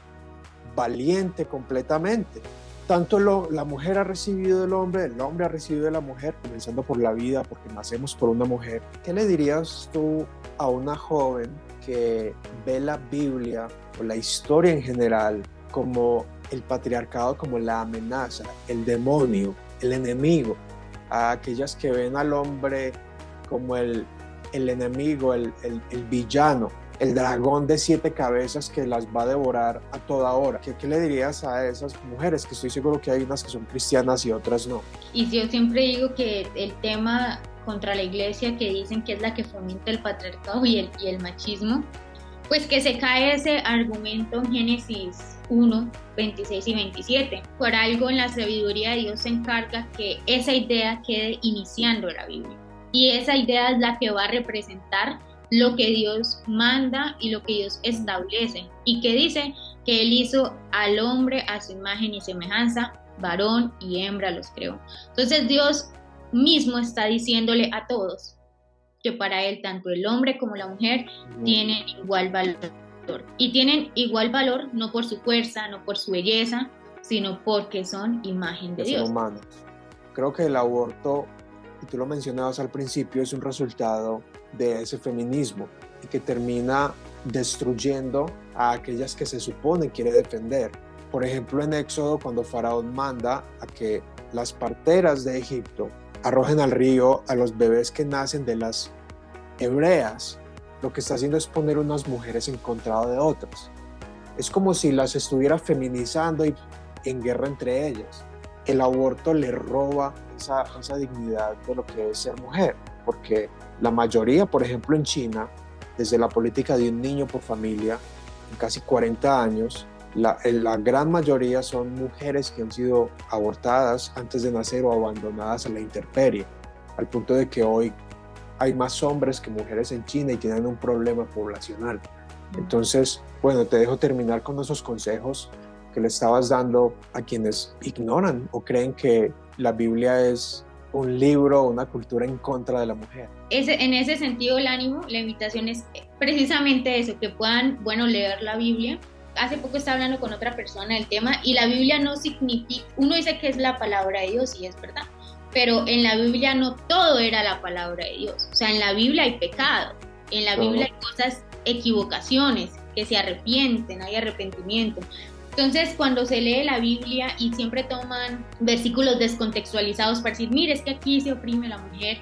valiente completamente. Tanto la mujer ha recibido del hombre, el hombre ha recibido de la mujer, comenzando por la vida, porque nacemos por una mujer. ¿Qué le dirías tú a una joven que ve la Biblia o la historia en general como el patriarcado, como la amenaza, el demonio, el enemigo, a aquellas que ven al hombre como el enemigo, el villano, el dragón de 7 cabezas que las va a devorar a toda hora? ¿Qué le dirías a esas mujeres? Que estoy seguro que hay unas que son cristianas y otras no. Y yo siempre digo que el tema contra la iglesia, que dicen que es la que fomenta el patriarcado y el machismo, pues que se cae ese argumento en Génesis 1, 26 y 27. Por algo en la sabiduría de Dios se encarga que esa idea quede iniciando la Biblia. Y esa idea es la que va a representar lo que Dios manda y lo que Dios establece. Y que dice que Él hizo al hombre a su imagen y semejanza, varón y hembra los creó. Entonces Dios mismo está diciéndole a todos que para Él tanto el hombre como la mujer tienen igual valor. Y tienen igual valor no por su fuerza, no por su belleza, sino porque son imagen de Dios. Son humanos. Creo que el aborto, y tú lo mencionabas al principio, es un resultado de ese feminismo y que termina destruyendo a aquellas que se supone quiere defender. Por ejemplo, en Éxodo, cuando Faraón manda a que las parteras de Egipto arrojen al río a los bebés que nacen de las hebreas, lo que está haciendo es poner unas mujeres en contra de otras. Es como si las estuviera feminizando y en guerra entre ellas. El aborto le roba esa dignidad de lo que es ser mujer, porque la mayoría, por ejemplo en China, desde la política de un niño por familia, en casi 40 años, la gran mayoría son mujeres que han sido abortadas antes de nacer o abandonadas a la intemperie, al punto de que hoy hay más hombres que mujeres en China y tienen un problema poblacional. Entonces, bueno, te dejo terminar con esos consejos que le estabas dando a quienes ignoran o creen que la Biblia es un libro o una cultura en contra de la mujer. En ese sentido, el ánimo, la invitación es precisamente eso, que puedan, bueno, leer la Biblia. Hace poco estaba hablando con otra persona del tema y la Biblia no significa, uno dice que es la palabra de Dios y es verdad, pero en la Biblia no todo era la palabra de Dios. O sea, en la Biblia hay pecado, en la Biblia hay cosas, equivocaciones, que se arrepienten, hay arrepentimiento. Entonces, cuando se lee la Biblia y siempre toman versículos descontextualizados para decir, mire, es que aquí se oprime la mujer,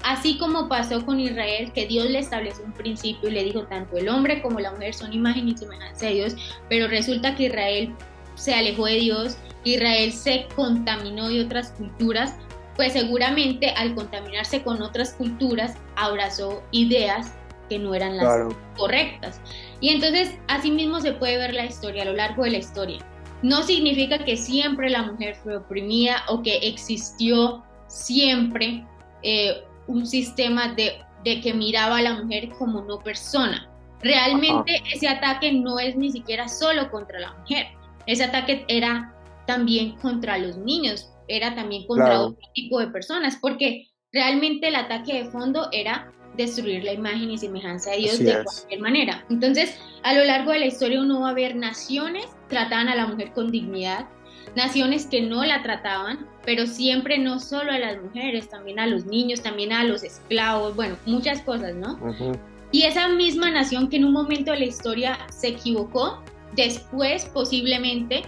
así como pasó con Israel, que Dios le estableció un principio y le dijo, tanto el hombre como la mujer son imagen y semejanza de Dios, pero resulta que Israel se alejó de Dios, Israel se contaminó de otras culturas, pues seguramente al contaminarse con otras culturas abrazó ideas que no eran las correctas. Y entonces así mismo se puede ver la historia a lo largo de la historia. No significa que siempre la mujer fue oprimida o que existió siempre un sistema de que miraba a la mujer como no persona. Realmente ese ataque no es ni siquiera solo contra la mujer, ese ataque era también contra los niños, era también contra otro tipo de personas, porque realmente el ataque de fondo era destruir la imagen y semejanza de Dios de cualquier manera. Entonces, a lo largo de la historia uno va a ver naciones que trataban a la mujer con dignidad, naciones que no la trataban, pero siempre no solo a las mujeres, también a los niños, también a los esclavos, bueno, muchas cosas, ¿no? Y esa misma nación que en un momento de la historia se equivocó, después posiblemente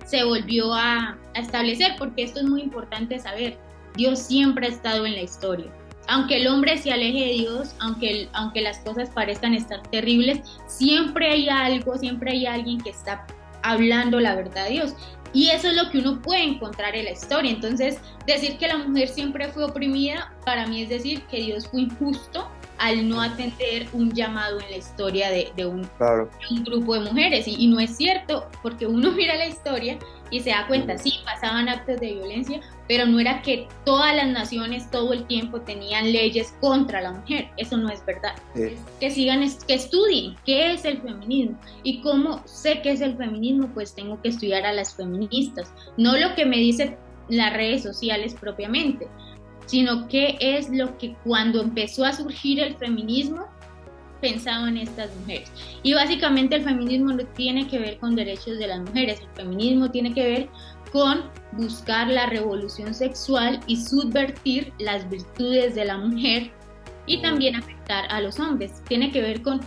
se volvió a establecer, porque esto es muy importante saber, Dios siempre ha estado en la historia. Aunque el hombre se aleje de Dios, aunque las cosas parezcan estar terribles, siempre hay algo, siempre hay alguien que está hablando la verdad de Dios. Y eso es lo que uno puede encontrar en la historia. Entonces, decir que la mujer siempre fue oprimida, para mí es decir que Dios fue injusto al no atender un llamado en la historia de un grupo de mujeres. Y no es cierto, porque uno mira la historia y se da cuenta, sí, pasaban actos de violencia, pero no era que todas las naciones todo el tiempo tenían leyes contra la mujer. Eso no es verdad. Que sigan, que estudien qué es el feminismo. Y cómo sé qué es el feminismo, pues tengo que estudiar a las feministas. No lo que me dicen las redes sociales propiamente, sino qué es lo que cuando empezó a surgir el feminismo pensaban estas mujeres. Y básicamente el feminismo no tiene que ver con derechos de las mujeres, el feminismo tiene que ver con buscar la revolución sexual y subvertir las virtudes de la mujer y también afectar a los hombres. Tiene que ver con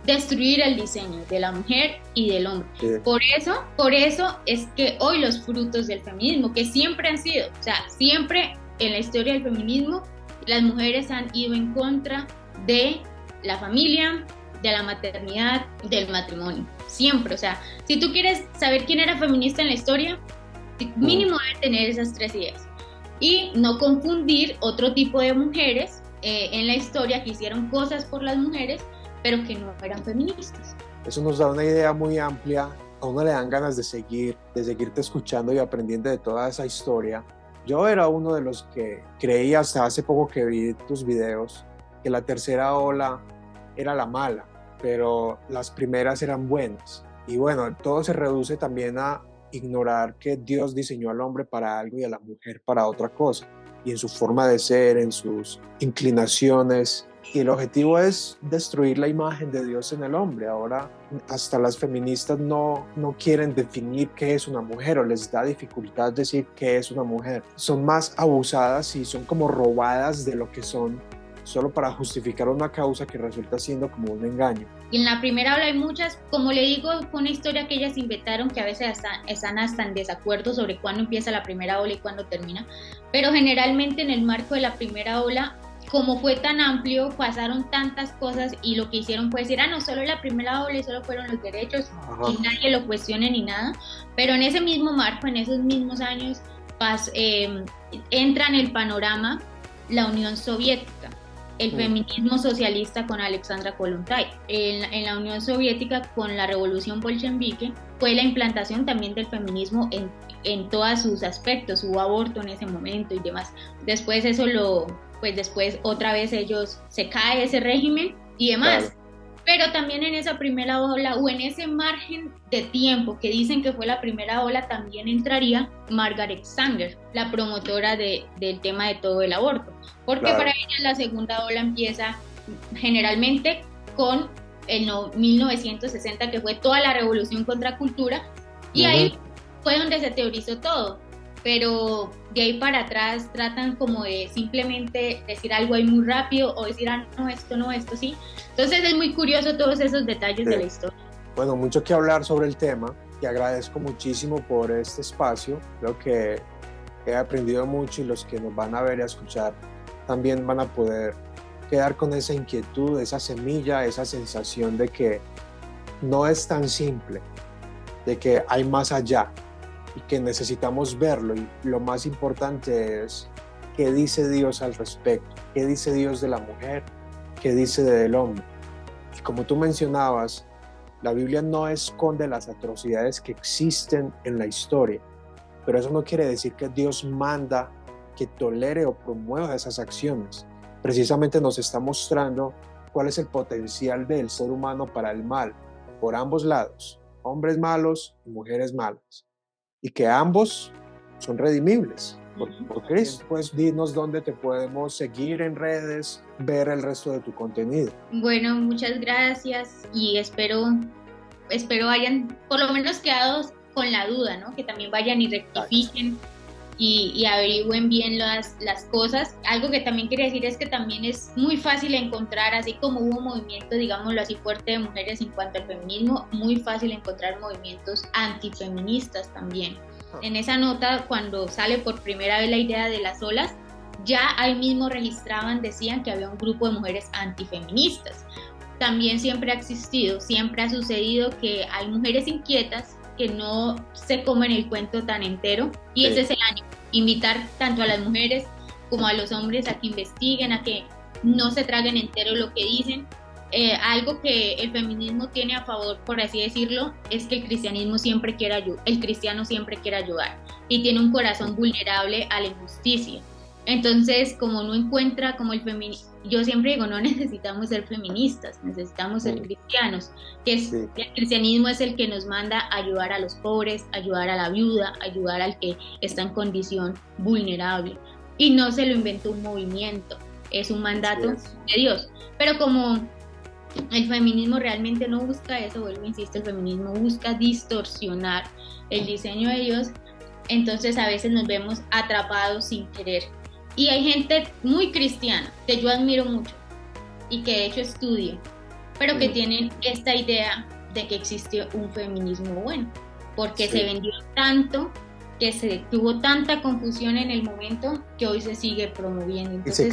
destruir el diseño de la mujer y del hombre. Por eso es que hoy los frutos del feminismo, que siempre han sido, o sea, siempre en la historia del feminismo, las mujeres han ido en contra de la familia, de la maternidad, del matrimonio. Siempre, o sea, si tú quieres saber quién era feminista en la historia, mínimo debe tener esas tres ideas. Y no confundir otro tipo de mujeres en la historia que hicieron cosas por las mujeres, pero que no eran feministas. Eso nos da una idea muy amplia. A uno le dan ganas de seguirte escuchando y aprendiendo de toda esa historia. Yo era uno de los que creía hasta hace poco que vi tus videos que la tercera ola era la mala, pero las primeras eran buenas. Y bueno, todo se reduce también a ignorar que Dios diseñó al hombre para algo y a la mujer para otra cosa, y en su forma de ser, en sus inclinaciones, y el objetivo es destruir la imagen de Dios en el hombre. Ahora hasta las feministas no quieren definir qué es una mujer o les da dificultad decir qué es una mujer. Son más abusadas y son como robadas de lo que son, solo para justificar una causa que resulta siendo como un engaño. Y en la primera ola hay muchas, como le digo, fue una historia que ellas inventaron que a veces están hasta en desacuerdo sobre cuándo empieza la primera ola y cuándo termina, pero generalmente en el marco de la primera ola, como fue tan amplio, pasaron tantas cosas y lo que hicieron fue decir, no, solo la primera ola y solo fueron los derechos y nadie lo cuestione ni nada, pero en ese mismo marco, en esos mismos años, entra en el panorama la Unión Soviética, el feminismo socialista con Alexandra Kollontai. En la Unión Soviética, con la revolución bolchevique, fue la implantación también del feminismo en todos sus aspectos. Hubo aborto en ese momento y demás. Después después otra vez se cae ese régimen y demás. Claro. Pero también en esa primera ola o en ese margen de tiempo que dicen que fue la primera ola, también entraría Margaret Sanger, la promotora del tema de todo el aborto. Porque claro, para ella la segunda ola empieza generalmente con el 1960, que fue toda la revolución contracultura, y ahí fue donde se teorizó todo. Pero de ahí para atrás tratan como de simplemente decir algo ahí muy rápido o decir, no, esto sí. Entonces es muy curioso todos esos detalles de la historia. Bueno, mucho que hablar sobre el tema. Te agradezco muchísimo por este espacio. Creo que he aprendido mucho y los que nos van a ver y a escuchar también van a poder quedar con esa inquietud, esa semilla, esa sensación de que no es tan simple, de que hay más allá y que necesitamos verlo, y lo más importante es qué dice Dios al respecto, qué dice Dios de la mujer, qué dice del hombre. Y como tú mencionabas, la Biblia no esconde las atrocidades que existen en la historia, pero eso no quiere decir que Dios manda que tolere o promueva esas acciones. Precisamente nos está mostrando cuál es el potencial del ser humano para el mal, por ambos lados, hombres malos y mujeres malas, y que ambos son redimibles por Cristo. Pues dinos dónde te podemos seguir en redes, ver el resto de tu contenido. Bueno, muchas gracias y espero hayan por lo menos quedado con la duda, ¿no? Que también vayan y rectifiquen y averigüen bien las cosas. Algo que también quiero decir es que también es muy fácil encontrar, así como hubo movimiento, digámoslo así, fuerte de mujeres en cuanto al feminismo, muy fácil encontrar movimientos antifeministas también. En esa nota, cuando sale por primera vez la idea de las olas, ya ahí mismo registraban, decían que había un grupo de mujeres antifeministas. También siempre ha existido, siempre ha sucedido que hay mujeres inquietas que no se comen el cuento tan entero, y ese es el ánimo, invitar tanto a las mujeres como a los hombres a que investiguen, a que no se traguen entero lo que dicen. Algo que el feminismo tiene a favor, por así decirlo, es que el cristiano siempre quiere ayudar y tiene un corazón vulnerable a la injusticia. Entonces, como no encuentra, como el feminismo, yo siempre digo, no necesitamos ser feministas, necesitamos ser cristianos, el cristianismo es el que nos manda a ayudar a los pobres, ayudar a la viuda, ayudar al que está en condición vulnerable, y no se lo inventó un movimiento, es un mandato de Dios. Pero como el feminismo realmente no busca eso, vuelvo, insisto, el feminismo busca distorsionar el diseño de Dios, entonces a veces nos vemos atrapados sin querer. Y hay gente muy cristiana, que yo admiro mucho y que de hecho estudio, pero que tienen esta idea de que existe un feminismo bueno, porque se vendió tanto, que se tuvo tanta confusión en el momento, que hoy se sigue promoviendo. Entonces, y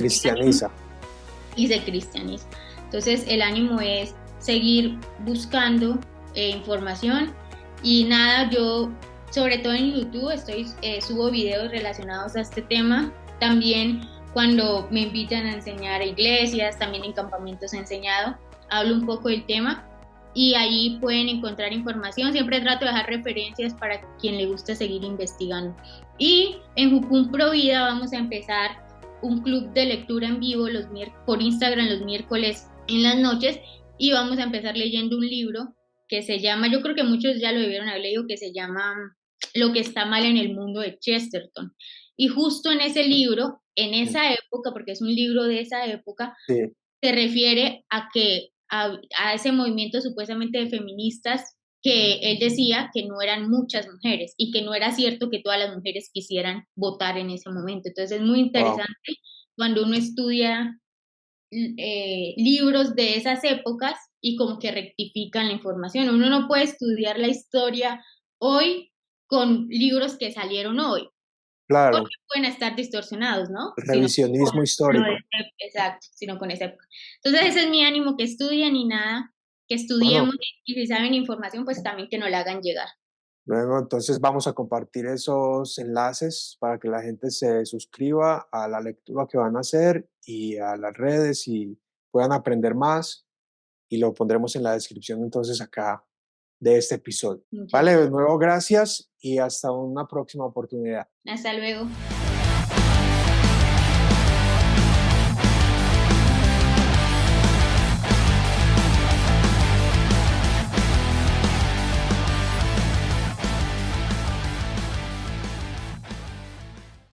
se cristianiza. Entonces el ánimo es seguir buscando información y nada, yo sobre todo en YouTube subo videos relacionados a este tema. También cuando me invitan a enseñar a iglesias, también en campamentos he enseñado, hablo un poco del tema y ahí pueden encontrar información. Siempre trato de dejar referencias para quien le guste seguir investigando. Y en Jucum Provida vamos a empezar un club de lectura en vivo por Instagram los miércoles en las noches, y vamos a empezar leyendo un libro que se llama, yo creo que muchos ya lo debieron haber leído, que se llama Lo que está mal en el mundo, de Chesterton. Y justo en ese libro, en esa época, porque es un libro de esa época, se refiere a ese movimiento supuestamente de feministas, que él decía que no eran muchas mujeres y que no era cierto que todas las mujeres quisieran votar en ese momento. Entonces es muy interesante cuando uno estudia libros de esas épocas y como que rectifican la información. Uno no puede estudiar la historia hoy con libros que salieron hoy. Claro, porque pueden estar distorsionados, ¿no? Sino revisionismo histórico. exacto, sino con esa época. Entonces ese es mi ánimo, que estudien y nada, que Bueno, estudiemos y si saben información, pues también que nos la hagan llegar. luego entonces vamos a compartir esos enlaces para que la gente se suscriba a la lectura que van a hacer y a las redes y puedan aprender más y lo pondremos en la descripción entonces acá de este episodio. Muchas Vale, gracias. de nuevo gracias y hasta una próxima oportunidad. Hasta luego.